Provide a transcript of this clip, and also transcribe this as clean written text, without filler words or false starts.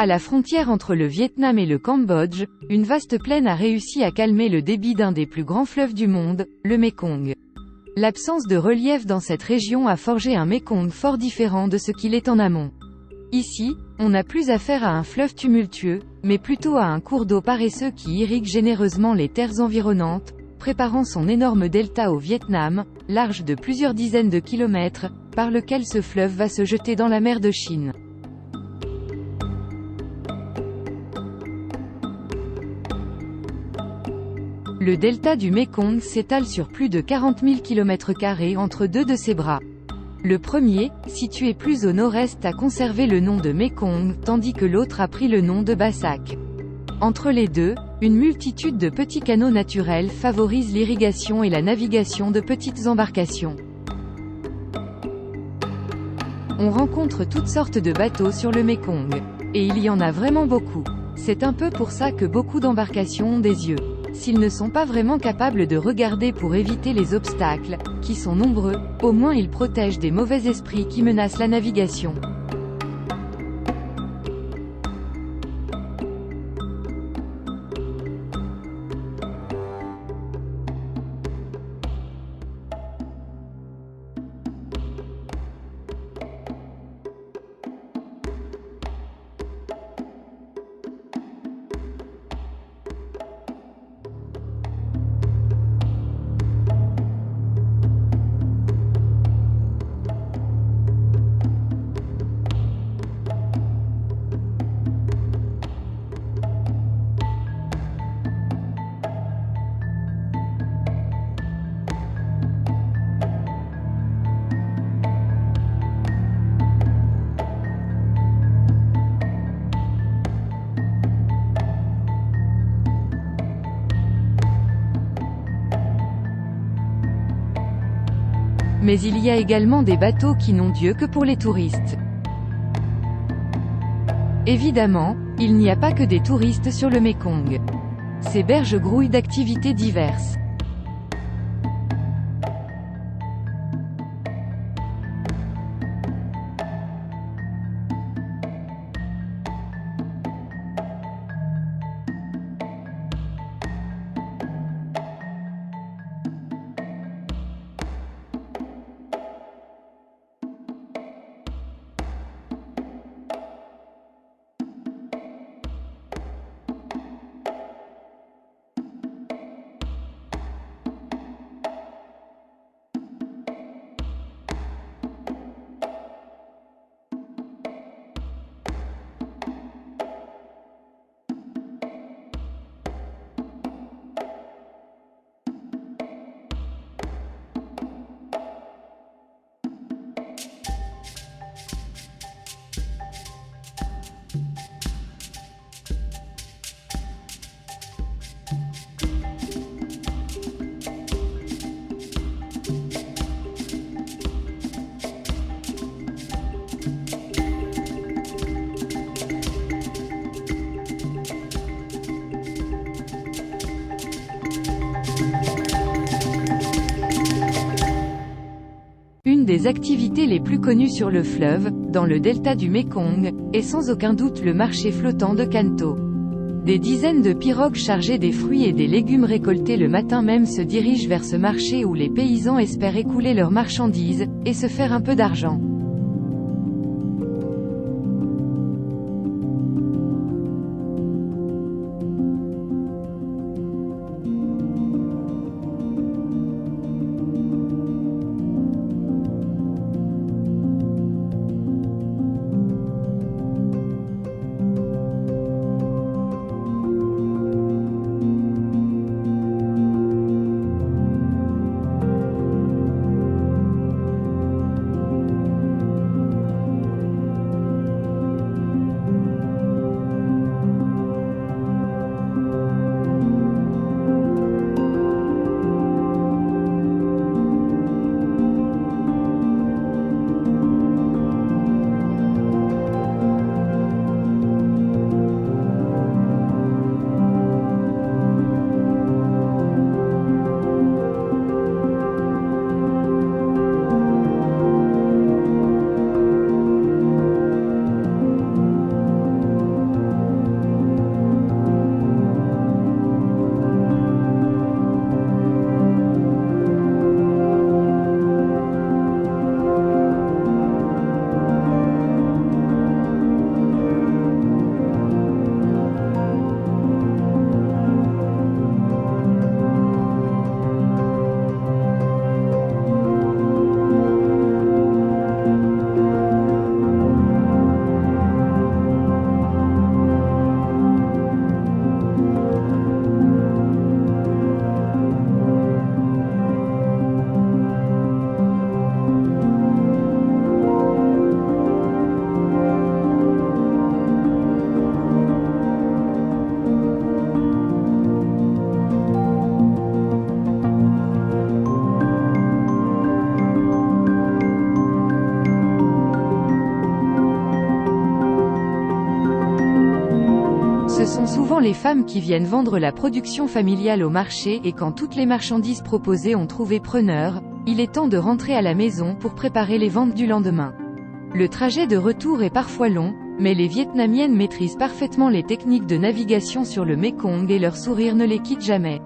À la frontière entre le Vietnam et le Cambodge, une vaste plaine a réussi à calmer le débit d'un des plus grands fleuves du monde, le Mékong. L'absence de relief dans cette région a forgé un Mékong fort différent de ce qu'il est en amont. Ici, on n'a plus affaire à un fleuve tumultueux, mais plutôt à un cours d'eau paresseux qui irrigue généreusement les terres environnantes, préparant son énorme delta au Vietnam, large de plusieurs dizaines de kilomètres, par lequel ce fleuve va se jeter dans la mer de Chine. Le delta du Mékong s'étale sur plus de 40 000 km² entre deux de ses bras. Le premier, situé plus au nord-est, a conservé le nom de Mékong, tandis que l'autre a pris le nom de Bassac. Entre les deux, une multitude de petits canaux naturels favorise l'irrigation et la navigation de petites embarcations. On rencontre toutes sortes de bateaux sur le Mékong. Et il y en a vraiment beaucoup. C'est un peu pour ça que beaucoup d'embarcations ont des yeux. S'ils ne sont pas vraiment capables de regarder pour éviter les obstacles, qui sont nombreux, au moins ils protègent des mauvais esprits qui menacent la navigation. Mais il y a également des bateaux qui n'ont Dieu que pour les touristes. Évidemment, il n'y a pas que des touristes sur le Mékong. Ces berges grouillent d'activités diverses. Une des activités les plus connues sur le fleuve, dans le delta du Mékong, est sans aucun doute le marché flottant de Can-Tho. Des dizaines de pirogues chargées des fruits et des légumes récoltés le matin même se dirigent vers ce marché où les paysans espèrent écouler leurs marchandises, et se faire un peu d'argent. sont souvent les femmes qui viennent vendre la production familiale au marché et quand toutes les marchandises proposées ont trouvé preneur, il est temps de rentrer à la maison pour préparer les ventes du lendemain. Le trajet de retour est parfois long, mais les Vietnamiennes maîtrisent parfaitement les techniques de navigation sur le Mékong et leur sourire ne les quitte jamais.